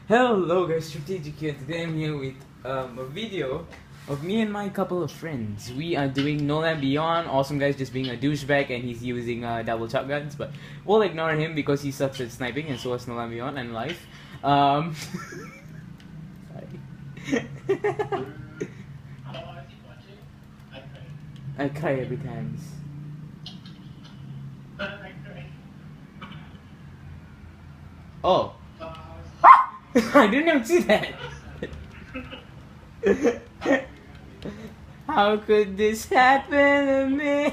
Hello guys, Strategic here. Today I'm here with a video of me and my couple of friends. We are doing No Land Beyond. Awesome guy's just being a douchebag and he's using double shotguns, but we'll ignore him because he sucks at sniping and so is No Land Beyond and life. Sorry. I cry every time. Oh. I didn't even see that. How could this happen to me?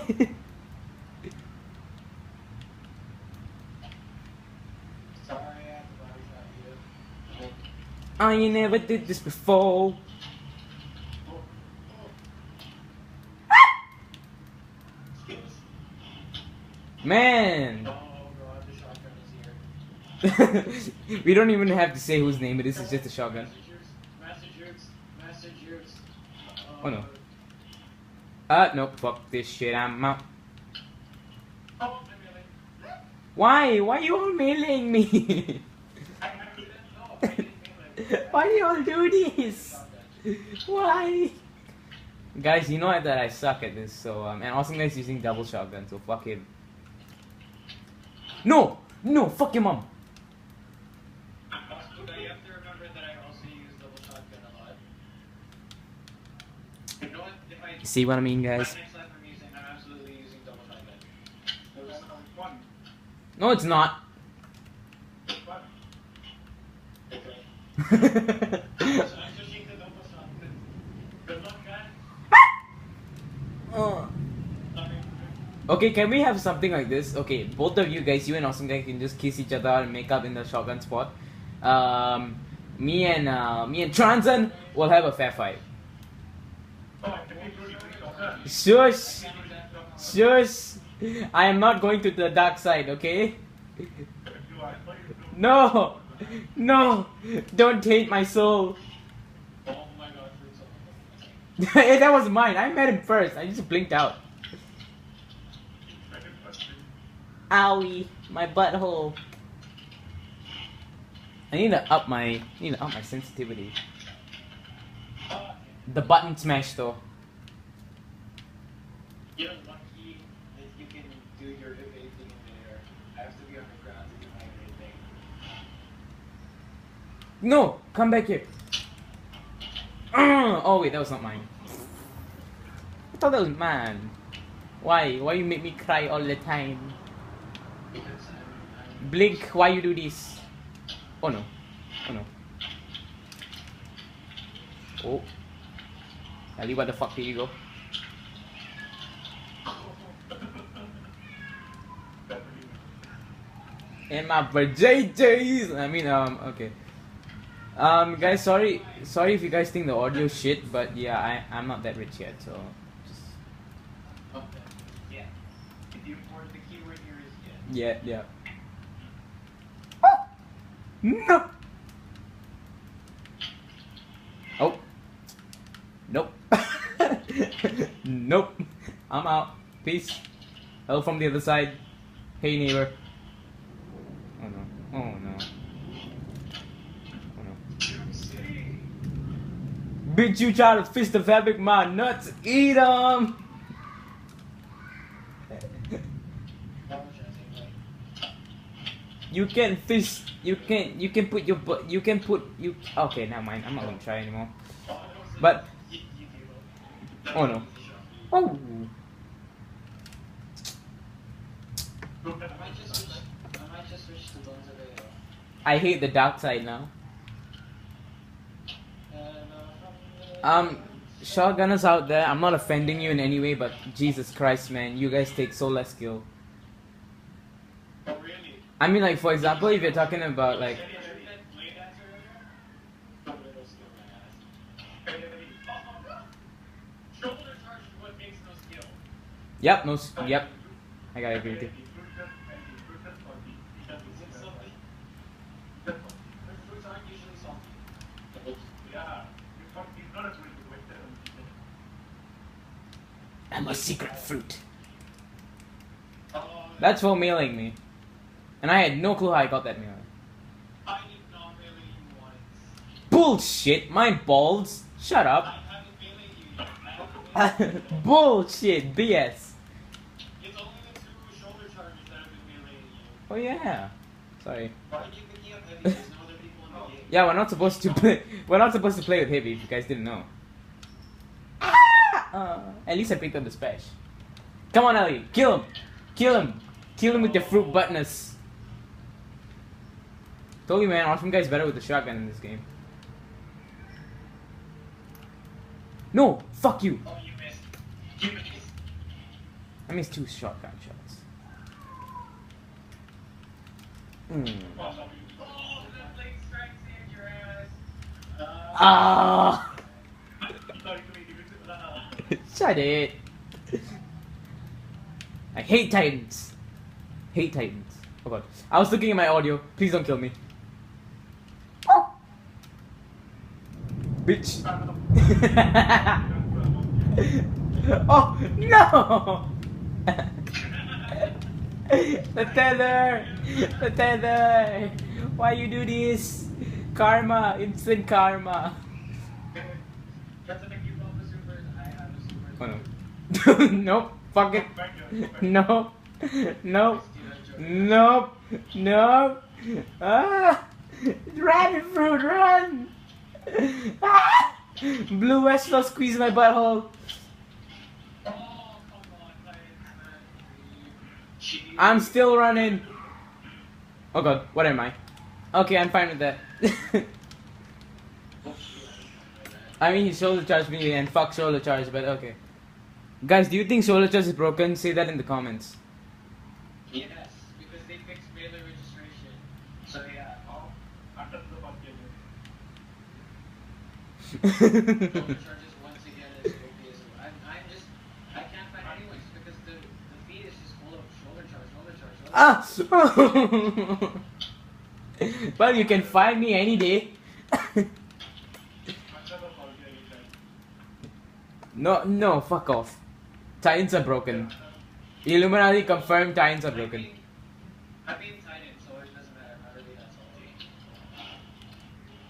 Oh, you never did this before. Man. We don't even have to say whose name it is. It's just a shotgun. Oh no. Nope. Fuck this shit. I'm out. Why? Why are you all mailing me? Why do you all do this? Why? Guys, you know that I suck at this, so and Awesome Guy's using double shotgun, so fuck him. No! No! Fuck your mom! You have to remember that I also use double shotgun a lot. You know what? If I See what I mean, guys? next life I'm absolutely using double shotgun. There's only one. No, it's not. Okay. So I'm switching to double shotgun. Good luck, guys. Okay, can we have something like this? Okay, both of you guys, you and Awesome Guy can just kiss each other and make up in the shotgun spot. Me and Transon will have a fair fight. Shush! Shush! I am not going to the dark side, okay? No! No! Don't taint my soul! Oh my god, Hey, that was mine. I met him first. I just blinked out. Owie, my butthole. I need to up my sensitivity. The button smash though. You're lucky that you can do your evading in there. I have to be on the ground to do my evading. No, come back here. Oh wait, that was not mine. I thought that was mine. Why? Why you make me cry all the time? Because I'm Blink, why you do this? Oh no. Oh no. Oh. Ali, what the fuck did you go? And my JJ's. I mean, okay. Guys, sorry if you guys think the audio shit, but yeah, I'm not that rich yet, so just. okay. Yeah. The important the keyword here is yeah. Yeah. No. Oh. Nope. Nope. I'm out. Peace. Hello from the other side. Hey neighbor. Oh no. Oh no. Oh no. Bitch, you try to fish the fabric my nuts. Eat 'em. You can fish. You can put your butt. You can put you. Okay, never mind. I'm not gonna try anymore. But oh no. Oh. I might just switch to Bones of AO. I hate the dark side now. Shotgunners out there. I'm not offending you in any way, but Jesus Christ, man, you guys take so less skill. Oh, really? I mean, like for example, if you're talking about like. Yep, no, yep. I gotta agree with you. I'm a secret fruit. That's for mailing me. And I had no clue how I got that mail. I did not really want Bullshit! My balls! Shut up! I haven't melee you yet. I haven't melee you. Bullshit! BS! It's only the 2 shoulder charges that have been meleeing you. Oh yeah. Sorry. Why are you picking up heavy? There's no other people in the game. Yeah, we're not supposed to play. We're not supposed to play with heavy. If you guys didn't know. At least I picked up the special. Come on, Ellie. Kill him. Kill him. Kill him with your fruit buttness. Told you, man. Awesome guy's better with the shotgun in this game. No. Fuck you. Oh, you missed. You missed. I missed 2 shotgun shots. Oh, that leg strikes in your ass. Ah! You thought you could make it. Shut it. I hate Titans. Hate Titans. Oh god. I was looking at my audio. Please don't kill me. Bitch. Oh no! The tether! The tether! Why you do this? Karma, instant karma. That's to make you love the supers. I have the supers. Oh no. Nope. Fuck it. Nope. Nope. Nope. Nope. Ah! Rabbit fruit, run! Ah! Blue Westlaw squeeze my butthole. Oh, come on, Titans, man. Jeez. I'm still running. Oh god, what am I? Okay, I'm fine with that. I mean, he shoulder charged me and fuck shoulder charge, but okay. Guys, do you think shoulder charge is broken? Say that in the comments. Yes, because they fixed melee registration. So yeah, after the bug shoulder charges once again is OP as well. I can't find anyone just because the feed is just full of shoulder charge. Ah! Well, you can find me any day. No, fuck off. Titans are broken. Illuminati confirmed Titans are broken. I'm being Titan, so it doesn't matter. I'm really not salty.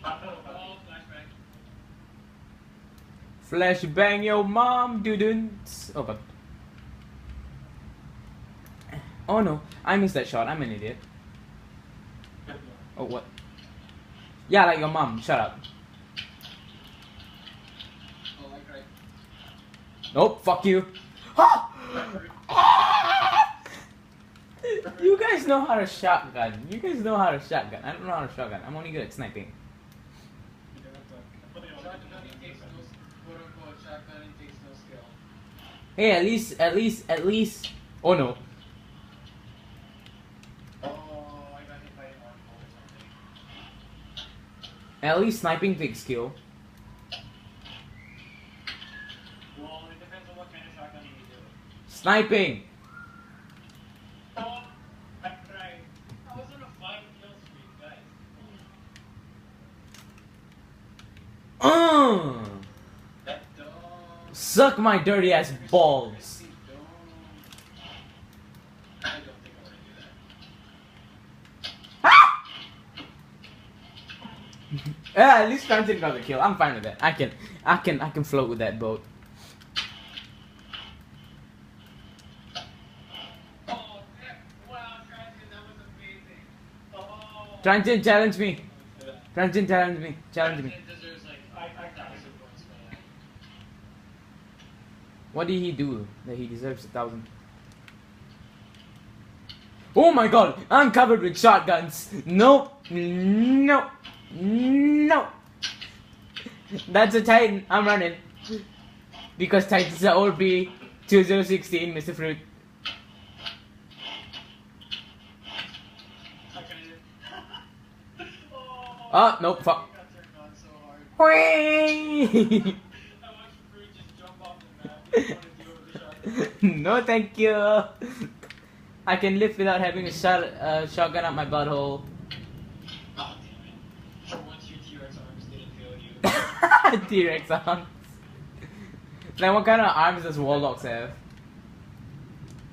Oh, flashback. Flashbang yo mom, dudunts. Oh god. Oh no, I missed that shot. I'm an idiot. Oh what? Yeah, like your mom. Shut up. Oh, like right. Nope, fuck you. You guys know how to shotgun. You guys know how to shotgun. I don't know how to shotgun. I'm only good at sniping. Shotgunning takes no, quote unquote, shotgunning takes no skill. Hey, at least. Oh no. Oh, I got hit by an armhole or something. At least sniping takes skill. Well, it depends on what kind of shotgunning you do. Sniping. Oh, I tried. I was on a 5-kill streak, guys. That dog. Suck my dirty ass balls. I don't think I want to do that. Yeah, at least Transit got the kill. I'm fine with that. I can float with that boat. Oh, heck. Wow, Transit, that was amazing. Oh. Transit, challenge me. Transit, challenge me. Challenge me. Transit deserves like 5,000 points for that. What did he do that he deserves 1,000? Oh my god, I'm covered with shotguns. Nope. Nope. Nope. That's a Titan. I'm running. Because Titans are OP 2016, Mr. Fruit. Oh, nope, fuck. Got turned on so hard. Whee! I watched Fruit just jump off the map. He wanted to deal with the shotgun. No, thank you. I can live without having a shotgun up my butthole. Oh, damn it. For once your T-Rex arms didn't fail you. T-Rex arms. Then what kind of arms does Warlocks have?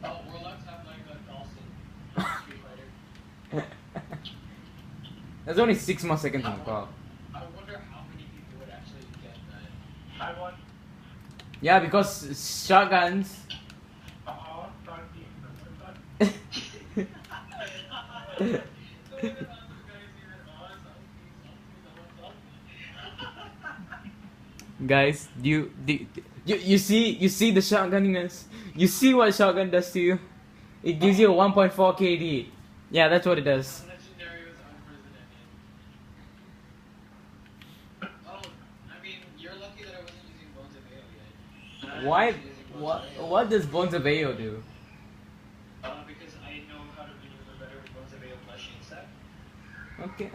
Oh, Warlocks have like a Dawson. Street Fighter. There's only 6 more seconds in the call. I wonder how many I want Yeah, because shotguns. Guys, you see the shotgunness? You see what shotgun does to you? It gives you a 1.4 KD. Yeah, that's what it does. Legendary was unprecedented. Oh, I mean, you're lucky that I wasn't using Bones of Ale yet. Why? What does Bones of Ayo do? Because I know how to maneuver better with Bones of Ale plushing set. Okay.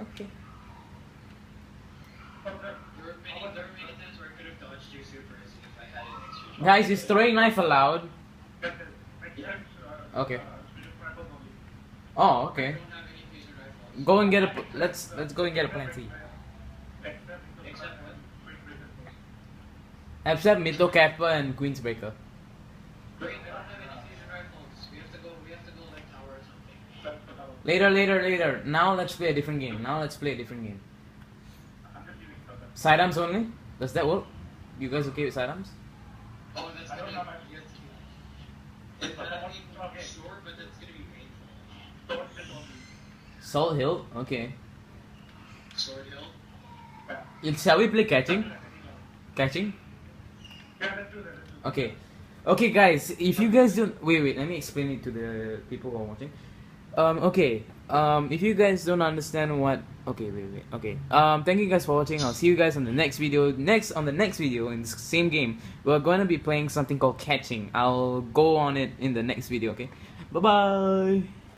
There were many times where I could have dodged your supers if I had an extra shot. Guys, is throwing knife allowed? Okay. Oh, I okay. don't have any fusion rifles. Go and get a. Let's go and get a plenty. Except what? Except Mytho Kappa and Queensbreaker. Wait, I don't have any fusion rifles. We have to go like tower or something. Later. Now let's play a different game. Sidearms only? Does that work? You guys okay with sidearms? Oh, that's gonna be it's not even short, but that's gonna be painful. Salt Hill? Okay. Sword Hill? Shall we play catching? Catching? Okay. Okay, guys, if you guys don't... Wait, let me explain it to the people who are watching. Okay. If you guys don't understand what... Okay, wait. Okay. Thank you guys for watching. I'll see you guys on the next video. On the next video, in the same game, we're going to be playing something called catching. I'll go on it in the next video, okay? Bye-bye!